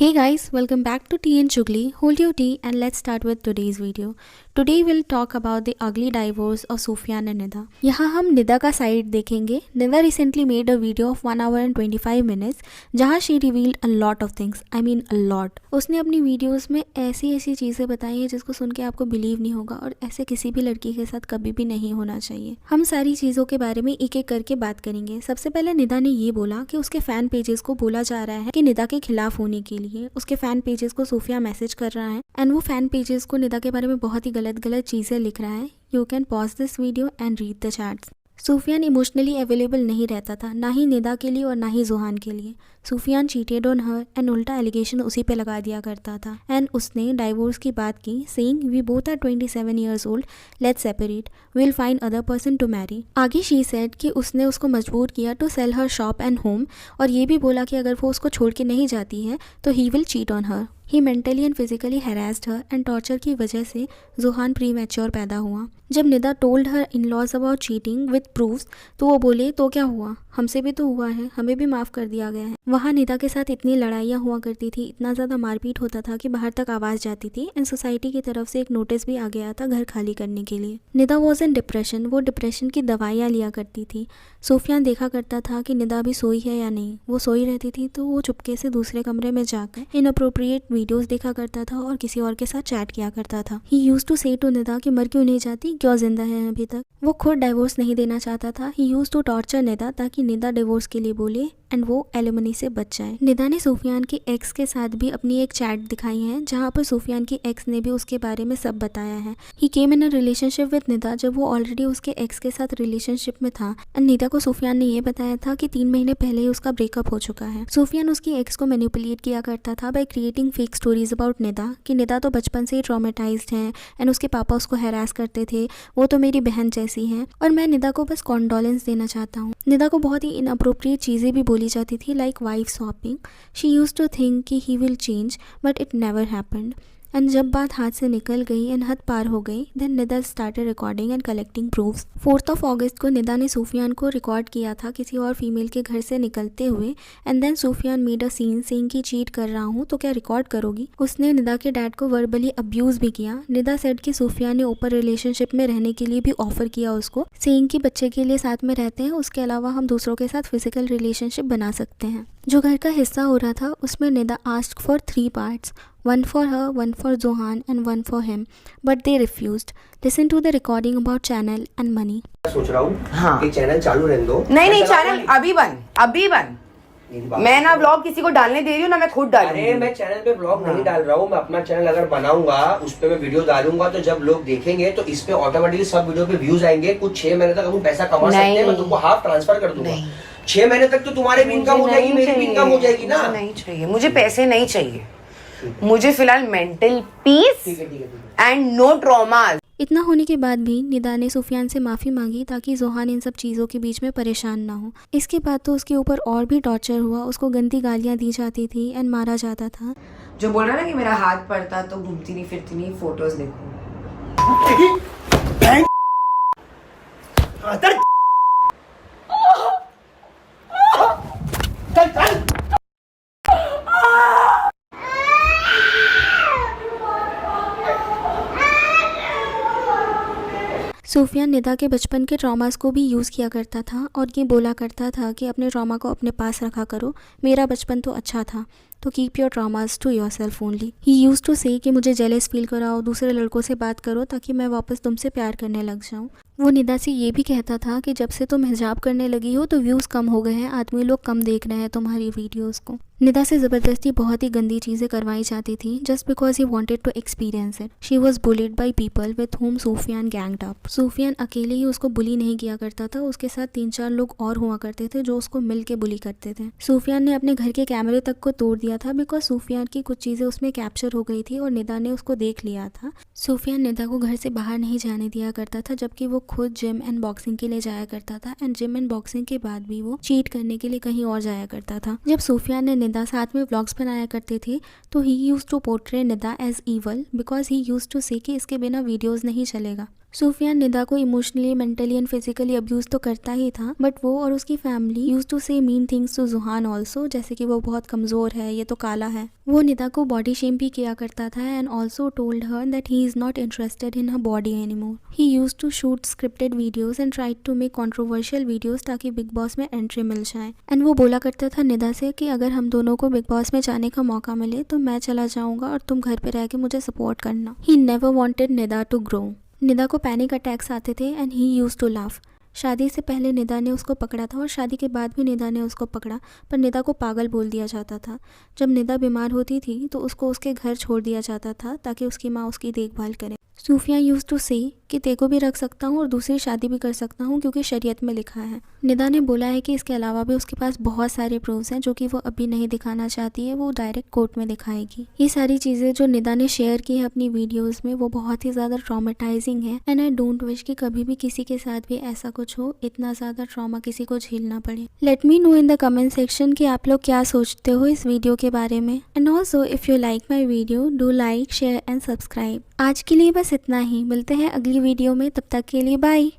Hey guys, welcome back to Tea and Chugli. Hold your tea and let's start with today's video. Today we'll talk about the ugly divorce of Sufyan and Nida. यहाँ हम निदा का side देखेंगे. Nida recently made a video of 1 hour and 25 minutes जहाँ she revealed a lot of things. I mean a lot. उसने अपनी videos में ऐसी चीज़ें बताई हैं जिसको सुन के आपको बिलीव नहीं होगा और ऐसे किसी भी लड़की के साथ कभी भी नहीं होना चाहिए. हम सारी चीज़ों के बारे में एक एक करके बात करेंगे. सबसे पहले निदा ने ये बोला कि उसके फ़ैन पेजेस को बोला जा रहा है कि निदा के खिलाफ होने के लिए उसके फ़ैन पेजेस को सूफिया मैसेज कर रहा है एंड वो फ़ैन पेजेस को निदा के बारे में बहुत ही गलत चीज़ें लिख रहा है. You can pause this video and read the chats. Sufiyan emotionally available नहीं रहता था, ना ही निदा के लिए और ना ही जोहान के लिए. Sufiyan cheated on her and उल्टा एलिगेशन उसी पे लगा दिया करता था एंड उसने डाइवोर्स की बात की saying we both are 27 years old, let's separate, will find other person to marry. आगे शी सेड कि उसने उसको मजबूर किया to sell her shop and home और ये भी बोला कि अगर वो उसको छोड़ के नहीं जाती है तो he will cheat on her. He mentally and physically harassed her and torture की वजह से जोहान प्री मैच्योर पैदा हुआ. जब Nida told her in laws about cheating with proofs तो वो बोले तो क्या हुआ, हमसे भी तो हुआ है, हमें भी माफ़ कर दिया गया है. वहाँ निदा के साथ इतनी लड़ाइयाँ हुआ करती थी, इतना ज़्यादा मारपीट होता था कि बाहर तक आवाज़ जाती थी एंड सोसाइटी की तरफ से एक नोटिस भी आ गया था घर खाली करने के लिए. निदा वॉज इन डिप्रेशन, वो डिप्रेशन की दवाइयाँ लिया करती थी. सूफियान देखा करता था कि निदा अभी सोई है या नहीं. वो सोई रहती थी तो वो चुपके से दूसरे कमरे में जाकर इनअप्रोप्रिएट वीडियोस देखा करता था और किसी और के साथ चैट किया करता था. ही यूज्ड टू से टू निदा कि मर क्यों नहीं जाती, क्यों जिंदा है अभी तक. वो खुद डाइवोर्स नहीं देना चाहता था. He used to torture Nida ताकि निदा डिवोर्स के लिए बोले एंड वो एलिमनी से बच जाए. निदा ने सूफियान की एक्स के साथ भी अपनी एक चैट दिखाई है जहाँ पर सूफियान की एक्स ने भी उसके बारे में सब बताया है. ही केम इन अ रिलेशनशिप विद निदा जब वो ऑलरेडी उसके एक्स के साथ रिलेशनशिप में था एंड निदा को सूफियान ने ये बताया था कि 3 महीने पहले ही उसका ब्रेकअप हो चुका है. सूफियान उसकी एक्स को मैनिपुलेट किया करता था by creating fake stories about Nida कि निदा तो बचपन से ही ट्रॉमेटाइज्ड है एंड उसके पापा उसको हैरास करते थे, वो तो मेरी बहन जैसी है और मैं निदा को बस कॉन्डोलेंस देना चाहता हूँ. निदा को बहुत ही इनअप्रोप्रिएट चीज़ें भी बोली जाती थी like wife swapping. She used to think कि he will change but it never happened. And जब बात हाथ से निकल गई एंड हद पार हो गई then Nida started recording and collecting proofs. 4 अगस्त को निदा ने सूफियान को रिकॉर्ड किया था किसी और फीमेल के घर से निकलते हुए and then Sufiyan made a scene saying कि चीट कर रहा हूँ तो क्या रिकॉर्ड करोगी. उसने निदा के डैड को वर्बली अब्यूज़ भी किया. निदा सेड कि सूफियान ने ऊपर रिलेशनशिप में रहने के लिए भी ऑफर किया उसको, सेइंग कि बच्चे के लिए साथ में रहते हैं, उसके अलावा हम दूसरों के साथ फिजिकल रिलेशनशिप बना सकते हैं. जो घर का हिस्सा हो रहा था उसमें Nida asked for 3 parts, 1 for her, 1 for Zohan and 1 for him, but they refused. Listen to the recording about channel and money. सोच रहा हूँ हाँ। कि चैनल चालू रहने दो. नहीं चैनल अभी बंद. मैं ना ब्लॉग किसी को डालने दे रही हूँ ना मैं खुद डाल रही अरे हूँ. मैं चैनल पे ब्लॉग नहीं डाल रहा हूँ. मैं अपना चैनल अगर बनाऊंगा उस पे मैं वीडियो डालूंगा तो जब लोग देखेंगे तो इस पे ऑटोमेटिकली सब वीडियो पे व्यूज आएंगे. कुछ 6 महीने तक हम पैसा कमा सकते हैं. मैं तुमको हाफ ट्रांसफर कर दूंगा. 6 महीने तक तो तुम्हारे भी इनकम हो जाएगी, मेरी भी इनकम हो जाएगी ना. नहीं चाहिए मुझे, पैसे नहीं चाहिए मुझे, फिलहाल mental peace and no trauma. इतना होने के बाद भी निदा ने सूफियान से माफ़ी मांगी ताकि जोहान इन सब चीज़ों के बीच में परेशान ना हो. इसके बाद तो उसके ऊपर और भी टॉर्चर हुआ. उसको गंदी गालियाँ दी जाती थी एंड मारा जाता था. जो बोल रहा ना कि मेरा हाथ पड़ता तो घूमती नहीं फिरती नहीं, फोटोज देखो. सूफियान निदा के बचपन के ट्रॉमास को भी यूज़ किया करता था और ये बोला करता था कि अपने ट्रॉमा को अपने पास रखा करो, मेरा बचपन तो अच्छा था, तो keep your traumas to yourself only. He used to say कि मुझे जेलस फील कराओ, दूसरे लड़कों से बात करो ताकि मैं वापस तुमसे प्यार करने लग जाऊँ. वो निदा से ये भी कहता था कि जब से तुम हिजाब करने लगी हो तो व्यूज़ कम हो गए हैं, आदमी लोग कम देख रहे हैं तुम्हारी वीडियोस को. निदा से ज़बरदस्ती बहुत ही गंदी चीज़ें करवाई जाती थी just because he wanted to experience it. She was bullied by people with whom Sufiyan ganged up. Sufiyan अकेले ही उसको बुली नहीं किया करता था, उसके साथ 3-4 लोग और हुआ करते थे जो उसको मिल के बुली करते थे. सूफियान ने अपने घर के कैमरे तक को तोड़ दिया था बिकॉज सूफियान की कुछ चीज़ें उसमें कैप्चर हो गई थी और निदा ने उसको देख लिया था. सूफियान निदा को घर से बाहर नहीं जाने दिया करता था जबकि वो खुद जिम एंड बॉक्सिंग के लिए जाया करता था एंड जिम एंड बॉक्सिंग के बाद भी वो चीट करने के लिए कहीं और जाया करता था. जब सूफियान ने निदा साथ में व्लॉग्स बनाया करते थे तो he used to portray Nida as evil because he used to say कि इसके बिना वीडियोस नहीं चलेगा. सूफियान निदा को emotionally, mentally and physically abuse तो करता ही था, बट वो और उसकी family used to say mean things to Juhan also, जैसे कि वो बहुत कमज़ोर है, ये तो काला है। वो निदा को बॉडी शेम भी किया करता था and also told her that he is not interested in her body anymore. He used to shoot scripted videos and tried to make controversial videos ताकि बिग बॉस में एंट्री मिल जाए। एंड वो बोला करता था निदा से कि अगर हम दोनों को बिग बॉस में जाने का मौका मिले तो मैं चला जाऊँगा और तुम घर पर रह के मुझे सपोर्ट करना। He never wanted Nida to grow. Nida को पैनिक अटैक्स आते थे and he used to laugh. शादी से पहले निदा ने उसको पकड़ा था और शादी के बाद भी निदा ने उसको पकड़ा, पर निदा को पागल बोल दिया जाता था। जब निदा बीमार होती थी तो उसको उसके घर छोड़ दिया जाता था ताकि उसकी माँ उसकी देखभाल करे। सूफिया यूज्ड टू से कि तेको भी रख सकता हूँ और दूसरी शादी भी कर सकता हूँ क्योंकि शरीयत में लिखा है। निदा ने बोला है कि इसके अलावा भी उसके पास बहुत सारे प्रूफ्स हैं जो कि वो अभी नहीं दिखाना चाहती है, वो डायरेक्ट कोर्ट में दिखाएगी। ये सारी चीज़ें जो निदा ने शेयर की है अपनी वीडियोस में वो बहुत ही ज़्यादा ट्रॉमेटाइजिंग है एंड आई डोंट विश कि कभी भी किसी के साथ भी ऐसा कुछ हो, इतना ज़्यादा ट्रॉमा किसी को झेलना पड़े। Let me know in the comment section कि आप लोग क्या सोचते हो इस वीडियो के बारे में। And also if you like my video do like, share and subscribe. आज के लिए बस इतना ही, मिलते हैं अगली वीडियो में, तब तक के लिए बाय।